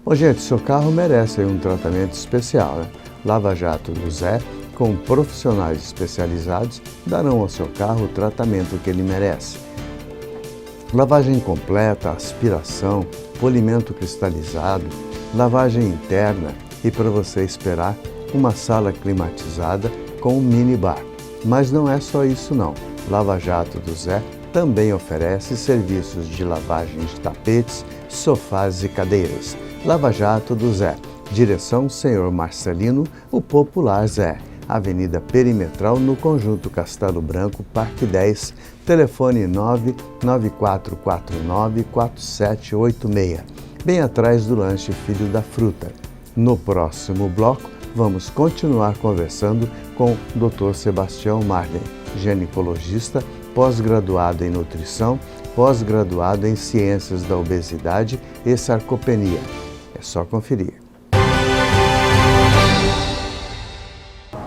Bom, gente, seu carro merece aí um tratamento especial, né? Lava Jato do Zé, com profissionais especializados, darão ao seu carro o tratamento que ele merece. Lavagem completa, aspiração, polimento cristalizado, lavagem interna e, para você esperar, uma sala climatizada com um minibar. Mas não é só isso não. Lava Jato do Zé também oferece serviços de lavagem de tapetes, sofás e cadeiras. Lava Jato do Zé, direção Senhor Marcelino, o popular Zé. Avenida Perimetral, no Conjunto Castelo Branco, Parque 10, telefone 994494786, bem atrás do lanche Filho da Fruta. No próximo bloco, vamos continuar conversando com o Dr. Sebastião Marden, ginecologista, pós-graduado em nutrição, pós-graduado em ciências da obesidade e sarcopenia. É só conferir.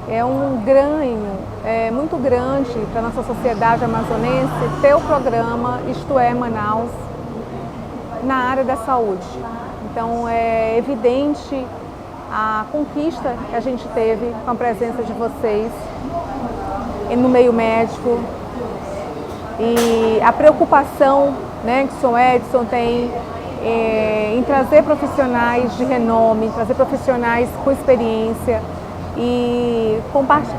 É um ganho muito grande para a nossa sociedade amazonense ter o programa Isto é Manaus na área da saúde. Então é evidente a conquista que a gente teve com a presença de vocês no meio médico e a preocupação, né, que o Sr. Edson tem em trazer profissionais de renome, trazer profissionais com experiência e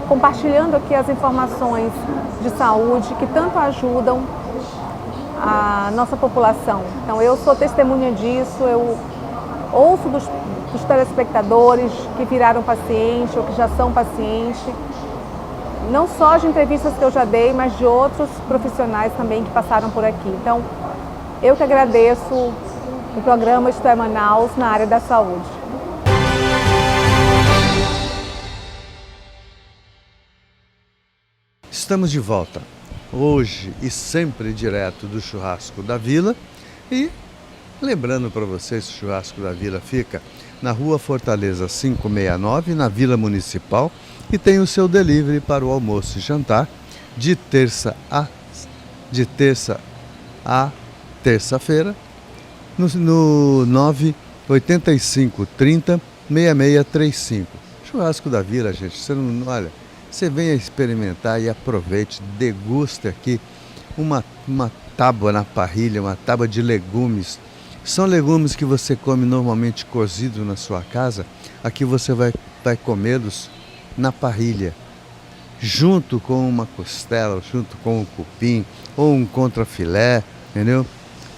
compartilhando aqui as informações de saúde que tanto ajudam a nossa população. Então eu sou testemunha disso, eu ouço dos telespectadores que viraram paciente ou que já são paciente, não só de entrevistas que eu já dei, mas de outros profissionais também que passaram por aqui. Então eu que agradeço o programa Isto é Manaus na área da saúde. Estamos de volta, hoje e sempre direto do Churrasco da Vila. E lembrando para vocês, o Churrasco da Vila fica na Rua Fortaleza 569, na Vila Municipal, e tem o seu delivery para o almoço e jantar de terça a terça-feira no 985 30 6635. Churrasco da Vila, gente, você não olha. Você venha experimentar e aproveite, deguste aqui uma tábua na parrilha, uma tábua de legumes. São legumes que você come normalmente cozido na sua casa, aqui você vai comê-los na parrilha, junto com uma costela, junto com um cupim ou um contrafilé, entendeu?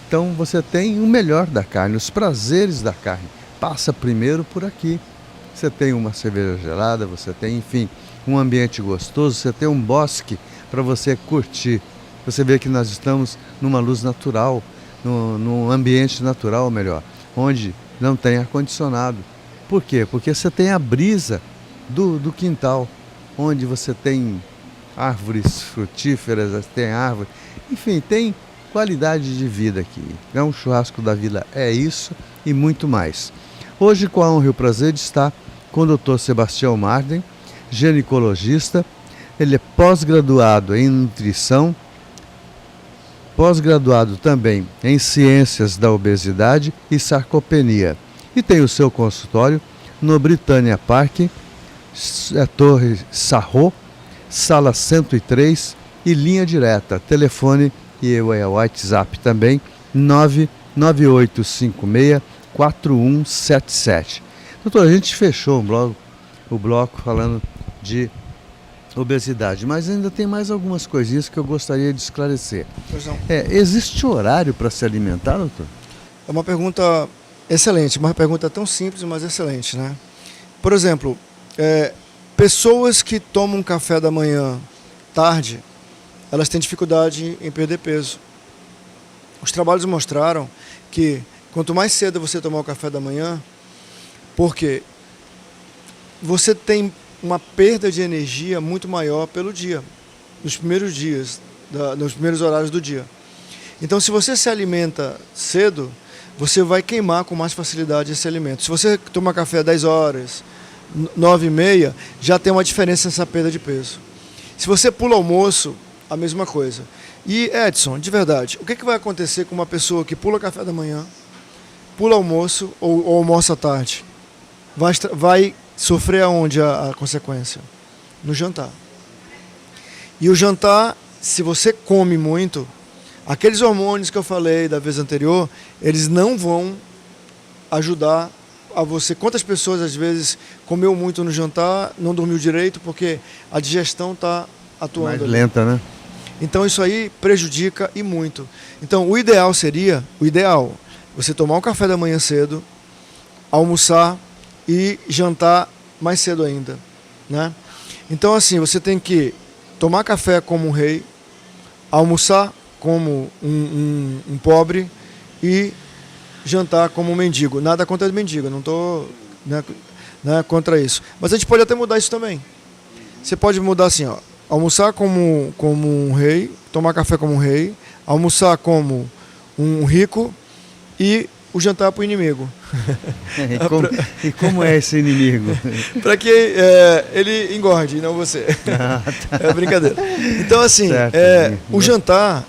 Então você tem o melhor da carne, os prazeres da carne. Passa primeiro por aqui. Você tem uma cerveja gelada, você tem, enfim, um ambiente gostoso, você tem um bosque para você curtir. Você vê que nós estamos numa luz natural, num ambiente natural, melhor, onde não tem ar-condicionado. Por quê? Porque você tem a brisa do quintal, onde você tem árvores frutíferas, tem árvore, enfim, tem qualidade de vida aqui. Então, o Churrasco da Vila é isso e muito mais. Hoje, com a honra e o prazer de estar com o Dr. Sebastião Marden, ginecologista. Ele é pós-graduado em nutrição, pós-graduado também em ciências da obesidade e sarcopenia. E tem o seu consultório no Britânia Park, Torre Sarro, sala 103 e linha direta. Telefone e WhatsApp também 99856 4177. Doutor, a gente fechou o bloco falando de obesidade, mas ainda tem mais algumas coisinhas que eu gostaria de esclarecer. Pois não. Existe horário para se alimentar, doutor? É uma pergunta excelente, uma pergunta tão simples, mas excelente, né? Por exemplo, pessoas que tomam café da manhã tarde, elas têm dificuldade em perder peso. Os trabalhos mostraram que quanto mais cedo você tomar o café da manhã, porque você tem uma perda de energia muito maior pelo dia, nos primeiros dias, nos primeiros horários do dia. Então, se você se alimenta cedo, você vai queimar com mais facilidade esse alimento. Se você toma café às 10 horas, 9h30, já tem uma diferença nessa perda de peso. Se você pula almoço, a mesma coisa. E, Edson, de verdade, o que vai acontecer com uma pessoa que pula café da manhã, pula almoço ou almoça à tarde, vai sofrer aonde a consequência? No jantar. E o jantar, se você come muito, aqueles hormônios que eu falei da vez anterior, eles não vão ajudar a você. Quantas pessoas às vezes comeu muito no jantar, não dormiu direito porque a digestão está atuando Mais ali. lenta, né? Então isso aí prejudica e muito. Então o ideal seria, você tomar um café da manhã cedo, almoçar e jantar mais cedo ainda, né? Então assim, você tem que tomar café como um rei, almoçar como um pobre e jantar como um mendigo. Nada contra mendigo, não estou contra isso. Mas a gente pode até mudar isso também. Você pode mudar assim, ó, almoçar como um rei, tomar café como um rei, almoçar como um rico e o jantar para o inimigo. E como é esse inimigo? Para que ele engorde, não você. É brincadeira. Então, assim, o jantar,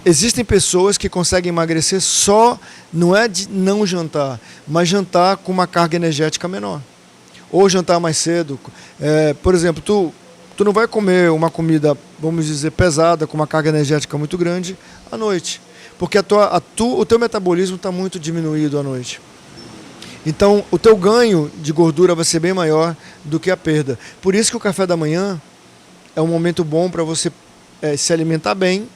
existem pessoas que conseguem emagrecer só, não é de não jantar, mas jantar com uma carga energética menor. Ou jantar mais cedo. Por exemplo, tu não vai comer uma comida, vamos dizer, pesada, com uma carga energética muito grande à noite. Porque o teu metabolismo está muito diminuído à noite. Então, o teu ganho de gordura vai ser bem maior do que a perda. Por isso que o café da manhã é um momento bom para você se alimentar bem.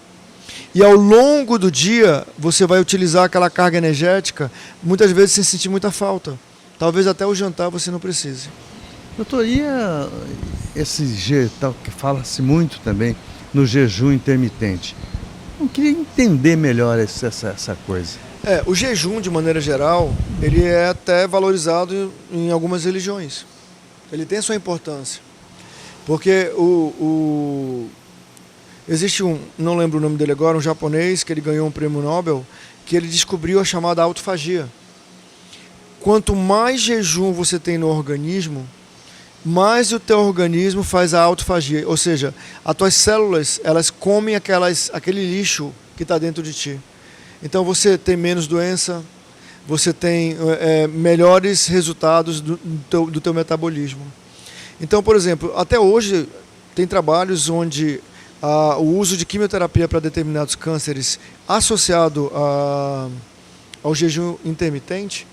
E ao longo do dia, você vai utilizar aquela carga energética, muitas vezes sem sentir muita falta. Talvez até o jantar você não precise. Doutor, e esse tal que fala-se muito também no jejum intermitente? Eu queria entender melhor essa coisa. O jejum, de maneira geral, ele é até valorizado em algumas religiões. Ele tem a sua importância. Porque existe não lembro o nome dele agora, um japonês que ele ganhou um prêmio Nobel, que ele descobriu a chamada autofagia. Quanto mais jejum você tem no organismo, mais o teu organismo faz a autofagia. Ou seja, as tuas células, elas comem aquele lixo que está dentro de ti. Então você tem menos doença, você tem melhores resultados do teu metabolismo. Então, por exemplo, até hoje tem trabalhos onde o uso de quimioterapia para determinados cânceres associado ao jejum intermitente,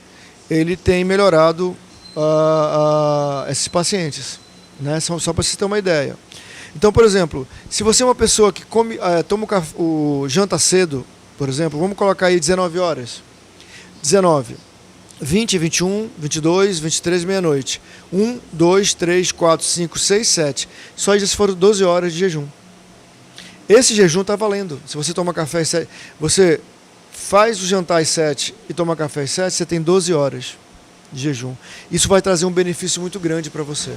ele tem melhorado esses pacientes, né? Só para você ter uma ideia. Então, por exemplo, se você é uma pessoa que toma o janta cedo, por exemplo, vamos colocar aí 19 horas. 19, 20, 21, 22, 23, meia-noite. 1, 2, 3, 4, 5, 6, 7. Só já foram 12 horas de jejum. Esse jejum está valendo. Se você toma café às 7, você faz o jantar às 7 e toma café às 7, você tem 12 horas de jejum. Isso vai trazer um benefício muito grande para você.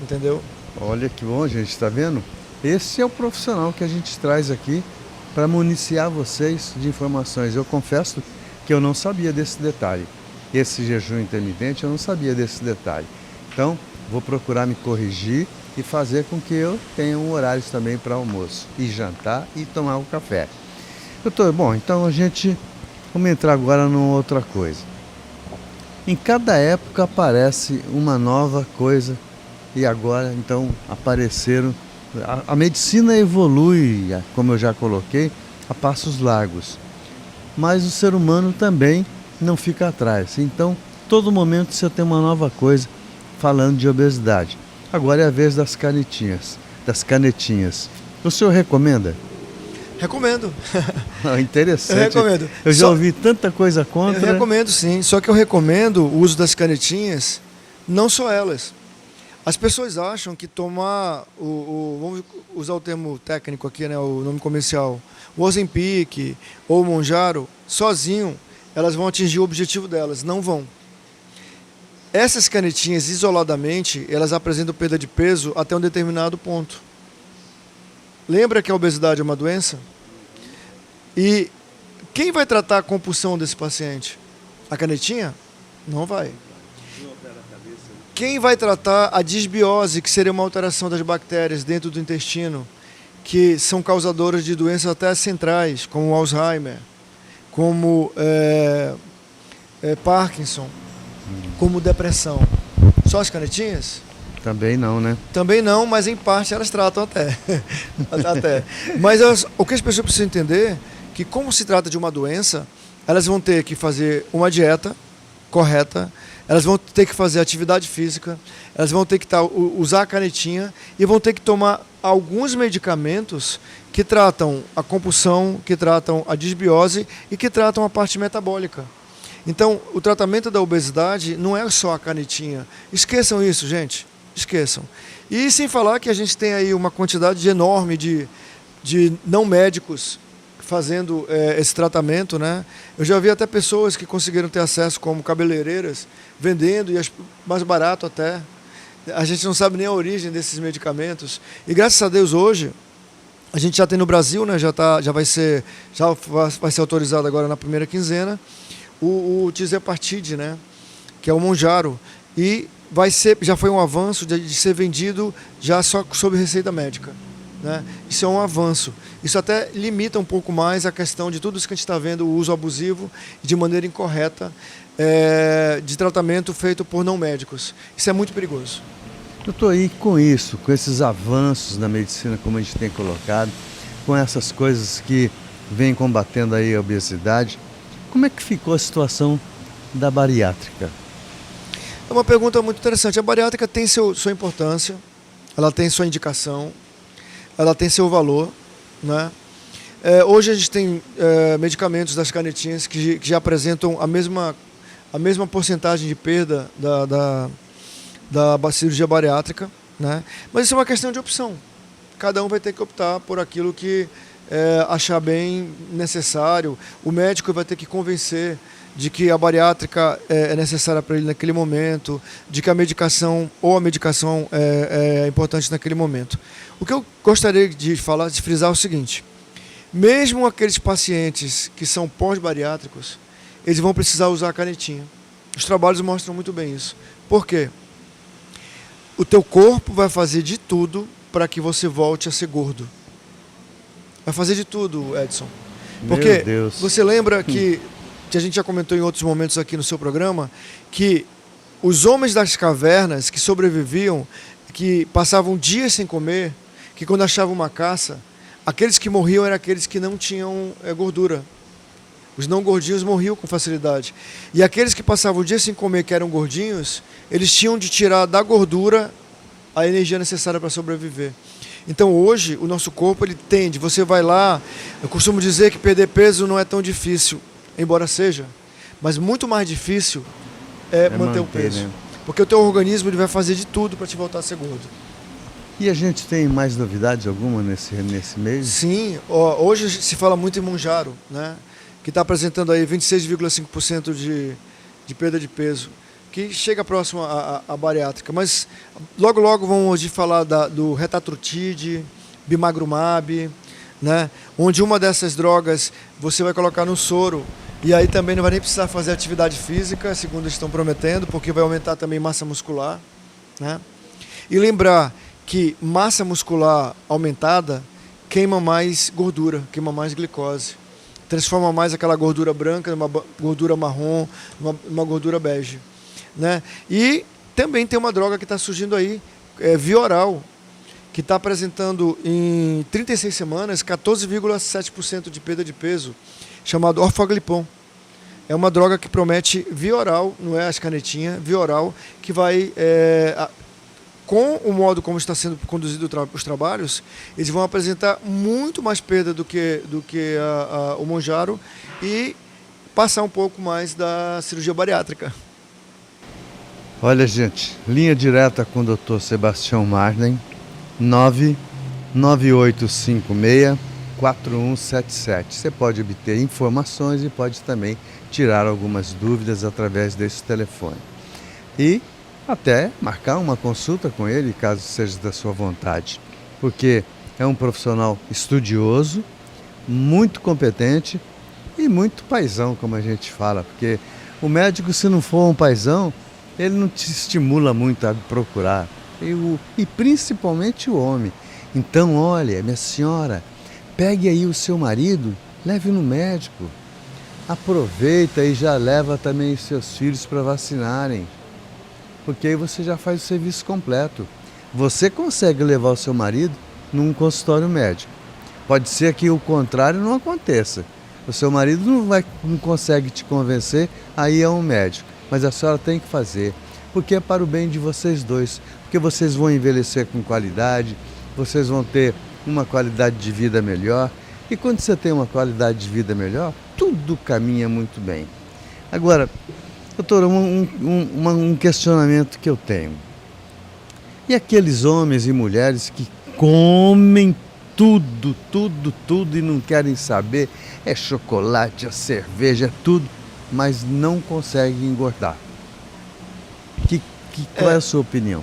Entendeu? Olha que bom, gente, está vendo? Esse é o profissional que a gente traz aqui para municiar vocês de informações. Eu confesso que eu não sabia desse detalhe. Esse jejum intermitente, eu não sabia desse detalhe. Então, vou procurar me corrigir e fazer com que eu tenha um horário também para almoço, e jantar e tomar um café. Doutor, bom, então vamos entrar agora numa outra coisa. Em cada época aparece uma nova coisa e agora, então, apareceram... A medicina evolui, como eu já coloquei, a passos largos. Mas o ser humano também não fica atrás. Então, todo momento você tem uma nova coisa falando de obesidade. Agora é a vez das canetinhas. O senhor recomenda? Recomendo. Interessante. Eu recomendo. Eu já ouvi tanta coisa contra. Eu recomendo sim, só que eu recomendo o uso das canetinhas, não só elas. As pessoas acham que tomar, vamos usar o termo técnico aqui, né, o nome comercial, o Ozempic ou o Mounjaro, sozinho, elas vão atingir o objetivo delas. Não vão. Essas canetinhas, isoladamente, elas apresentam perda de peso até um determinado ponto. Lembra que a obesidade é uma doença? E quem vai tratar a compulsão desse paciente? A canetinha? Não vai. Quem vai tratar a disbiose, que seria uma alteração das bactérias dentro do intestino, que são causadoras de doenças até centrais, como o Alzheimer, como Parkinson, como depressão. Só as canetinhas? Também não, né? Também não, mas em parte elas tratam até. Até. Mas o que as pessoas precisam entender é que, como se trata de uma doença, elas vão ter que fazer uma dieta correta, elas vão ter que fazer atividade física, elas vão ter que usar a canetinha e vão ter que tomar alguns medicamentos que tratam a compulsão, que tratam a disbiose e que tratam a parte metabólica. Então, o tratamento da obesidade não é só a canetinha. Esqueçam isso, gente. Esqueçam. E sem falar que a gente tem aí uma quantidade enorme de não médicos fazendo esse tratamento, né? Eu já vi até pessoas que conseguiram ter acesso como cabeleireiras, vendendo, e mais barato até. A gente não sabe nem a origem desses medicamentos. E graças a Deus hoje, a gente já tem no Brasil, né? Já vai ser autorizado agora na primeira quinzena, o Tirzepatide, né? Que é o Mounjaro. E já foi um avanço de ser vendido já só sob receita médica, né? Isso é um avanço. Isso até limita um pouco mais a questão de tudo isso que a gente está vendo, o uso abusivo de maneira incorreta de tratamento feito por não médicos. Isso é muito perigoso. Eu estou aí com isso, com esses avanços na medicina, como a gente tem colocado, com essas coisas que vêm combatendo aí a obesidade. Como é que ficou a situação da bariátrica? É uma pergunta muito interessante. A bariátrica tem sua importância, ela tem sua indicação, ela tem seu valor, né? Hoje a gente tem medicamentos das canetinhas que já apresentam a mesma porcentagem de perda da cirurgia bariátrica, né? Mas isso é uma questão de opção. Cada um vai ter que optar por aquilo que achar bem necessário. O médico vai ter que convencer de que a bariátrica é necessária para ele naquele momento, de que a medicação é importante naquele momento. O que eu gostaria de frisar é o seguinte: mesmo aqueles pacientes que são pós-bariátricos, eles vão precisar usar a canetinha. Os trabalhos mostram muito bem isso. Por quê? O teu corpo vai fazer de tudo para que você volte a ser gordo. Vai fazer de tudo, Edson. Porque Meu Deus. Você lembra que a gente já comentou em outros momentos aqui no seu programa, que os homens das cavernas que sobreviviam, que passavam dias sem comer, que quando achavam uma caça, aqueles que morriam eram aqueles que não tinham gordura. Os não gordinhos morriam com facilidade. E aqueles que passavam dias sem comer, que eram gordinhos, eles tinham de tirar da gordura a energia necessária para sobreviver. Então hoje o nosso corpo ele tende, você vai lá, eu costumo dizer que perder peso não é tão difícil, embora seja, mas muito mais difícil é manter o peso. Né? Porque o teu organismo ele vai fazer de tudo para te voltar a ser gordo. E a gente tem mais novidades alguma nesse mês? Sim, hoje se fala muito em Mounjaro, né? Que está apresentando aí 26,5% de perda de peso, que chega próximo à bariátrica. Mas logo vamos hoje falar do Retatrutide, Bimagrumab, né? Onde uma dessas drogas você vai colocar no soro e aí também não vai nem precisar fazer atividade física, segundo eles estão prometendo, porque vai aumentar também massa muscular, né? E lembrar que massa muscular aumentada queima mais gordura, queima mais glicose, transforma mais aquela gordura branca numa gordura marrom, numa gordura bege, né? E também tem uma droga que está surgindo aí, Vioral, que está apresentando em 36 semanas 14,7% de perda de peso, chamado Orfaglipon. É uma droga que promete Vioral, não é as canetinhas, Vioral, que vai, com o modo como está sendo conduzido os trabalhos, eles vão apresentar muito mais perda do que o Mounjaro e passar um pouco mais da cirurgia bariátrica. Olha, gente, linha direta com o Dr. Sebastião Marden, 99856-4177. Você pode obter informações e pode também tirar algumas dúvidas através desse telefone. E até marcar uma consulta com ele, caso seja da sua vontade, porque é um profissional estudioso, muito competente e muito paizão, como a gente fala, porque o médico, se não for um paizão, ele não te estimula muito a procurar, e principalmente o homem. Então, olha, minha senhora, pegue aí o seu marido, leve no médico, aproveita e já leva também os seus filhos para vacinarem, porque aí você já faz o serviço completo. Você consegue levar o seu marido num consultório médico. Pode ser que o contrário não aconteça. O seu marido não consegue te convencer, aí é um médico. Mas a senhora tem que fazer, porque é para o bem de vocês dois. Porque vocês vão envelhecer com qualidade, vocês vão ter uma qualidade de vida melhor. E quando você tem uma qualidade de vida melhor, tudo caminha muito bem. Agora, doutora, um questionamento que eu tenho. E aqueles homens e mulheres que comem tudo e não querem saber, é chocolate, é cerveja, é tudo, mas não conseguem engordar. Qual é a sua opinião?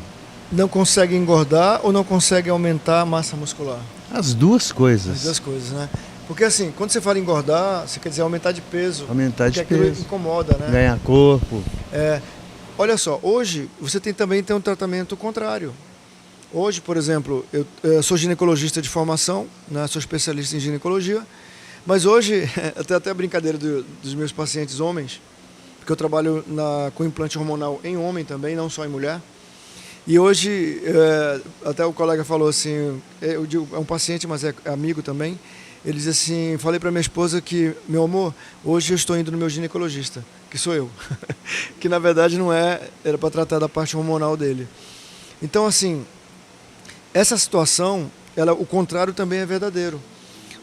Não consegue engordar ou não consegue aumentar a massa muscular? As duas coisas. As duas coisas, né? Porque assim, quando você fala engordar, você quer dizer aumentar de peso. Aumentar de aquilo peso. Incomoda, né? Ganhar corpo. Olha só, hoje você também tem um tratamento contrário. Hoje, por exemplo, eu sou ginecologista de formação, né? Sou especialista em ginecologia, mas hoje, até a brincadeira dos meus pacientes homens, porque eu trabalho com implante hormonal em homem também, não só em mulher. E hoje, até o colega falou assim, eu digo, é um paciente, mas é amigo também, ele diz assim, falei para minha esposa que, meu amor, hoje eu estou indo no meu ginecologista, que sou eu, que na verdade não era para tratar da parte hormonal dele. Então, assim, essa situação, o contrário também é verdadeiro.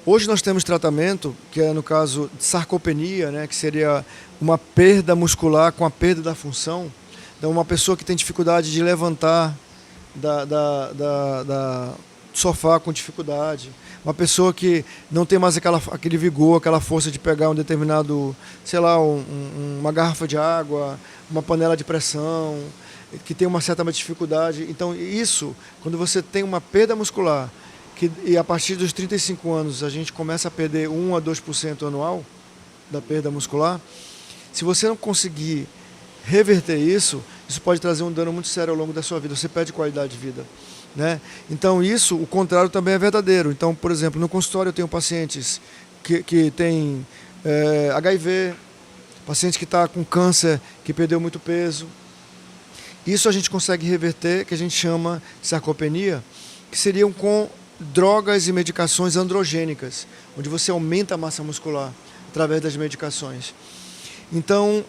Hoje nós temos tratamento, que é no caso de sarcopenia, né, que seria uma perda muscular com a perda da função. Então, uma pessoa que tem dificuldade de levantar do sofá com dificuldade, uma pessoa que não tem mais aquele vigor, aquela força de pegar um determinado, sei lá, uma garrafa de água, uma panela de pressão, que tem uma certa dificuldade. Então, isso, quando você tem uma perda muscular, e a partir dos 35 anos a gente começa a perder 1 a 2% anual da perda muscular, se você não conseguir reverter isso pode trazer um dano muito sério ao longo da sua vida, você perde qualidade de vida, né? Então isso, o contrário também é verdadeiro. Então, por exemplo, no consultório eu tenho pacientes que têm HIV, paciente que está com câncer, que perdeu muito peso. Isso a gente consegue reverter, que a gente chama de sarcopenia, que seriam com drogas e medicações androgênicas, onde você aumenta a massa muscular através das medicações. Então,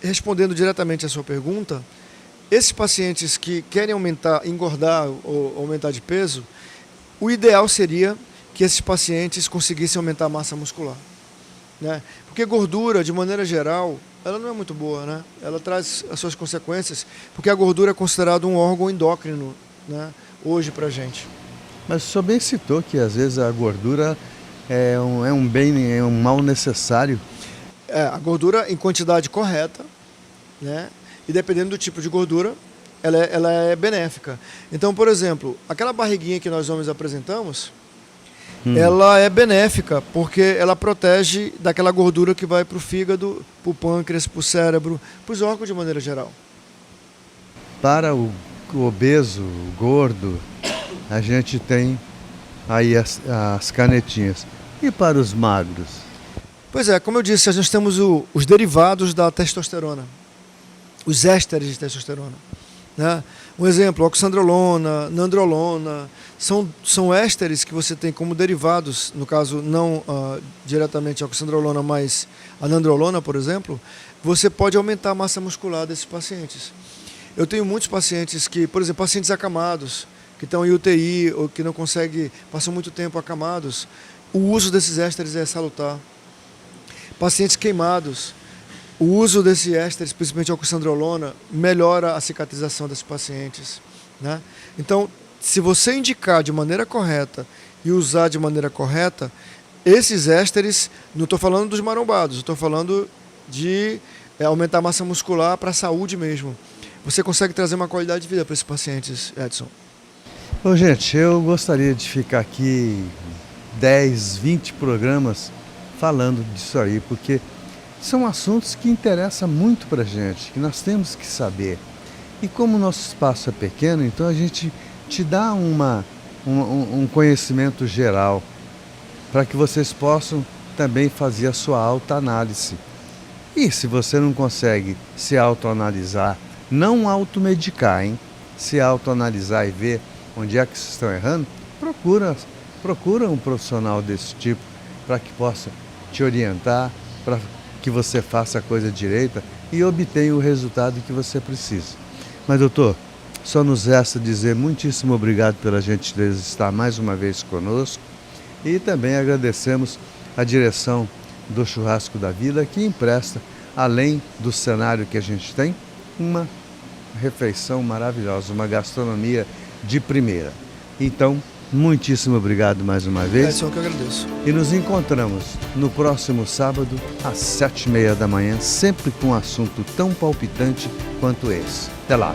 respondendo diretamente à sua pergunta, esses pacientes que querem engordar ou aumentar de peso, o ideal seria que esses pacientes conseguissem aumentar a massa muscular, né? Porque gordura, de maneira geral, ela não é muito boa, né? Ela traz as suas consequências, porque a gordura é considerada um órgão endócrino, né, hoje pra gente. Mas o senhor bem citou que às vezes a gordura é um bem, é um mal necessário. A gordura em quantidade correta, né? E dependendo do tipo de gordura, ela é benéfica. Então, por exemplo, aquela barriguinha que nós homens apresentamos, ela é benéfica porque ela protege daquela gordura que vai para o fígado, para o pâncreas, para o cérebro, para os órgãos de maneira geral. Para o obeso, o gordo, a gente tem aí as canetinhas. E para os magros? Pois é, como eu disse, nós temos os derivados da testosterona, os ésteres de testosterona, né? Um exemplo, oxandrolona, nandrolona, são ésteres que você tem como derivados, no caso não diretamente a oxandrolona, mas a nandrolona, por exemplo, você pode aumentar a massa muscular desses pacientes. Eu tenho muitos pacientes que, por exemplo, pacientes acamados, que estão em UTI ou que não conseguem, passam muito tempo acamados, o uso desses ésteres é salutar. Pacientes queimados, o uso desse ésteres, principalmente a oxandrolona, melhora a cicatrização desses pacientes, né? Então, se você indicar de maneira correta e usar de maneira correta, esses ésteres, não estou falando dos marombados, estou falando de aumentar a massa muscular para a saúde mesmo. Você consegue trazer uma qualidade de vida para esses pacientes, Edson. Bom, gente, eu gostaria de ficar aqui 10, 20 programas falando disso aí, porque são assuntos que interessam muito para a gente, que nós temos que saber. E como o nosso espaço é pequeno, então a gente te dá um conhecimento geral para que vocês possam também fazer a sua autoanálise. E se você não consegue se autoanalisar, não automedicar, hein? Se autoanalisar e ver onde é que vocês estão errando, procura um profissional desse tipo para que possa te orientar, para que você faça a coisa direita e obtenha o resultado que você precisa. Mas, doutor, só nos resta dizer muitíssimo obrigado pela gentileza de estar mais uma vez conosco e também agradecemos a direção do Churrasco da Vila, que empresta, além do cenário que a gente tem, uma refeição maravilhosa, uma gastronomia de primeira. Então, muitíssimo obrigado mais uma vez. É só que eu agradeço. E nos encontramos no próximo sábado, às 7h30 da manhã, sempre com um assunto tão palpitante quanto esse. Até lá!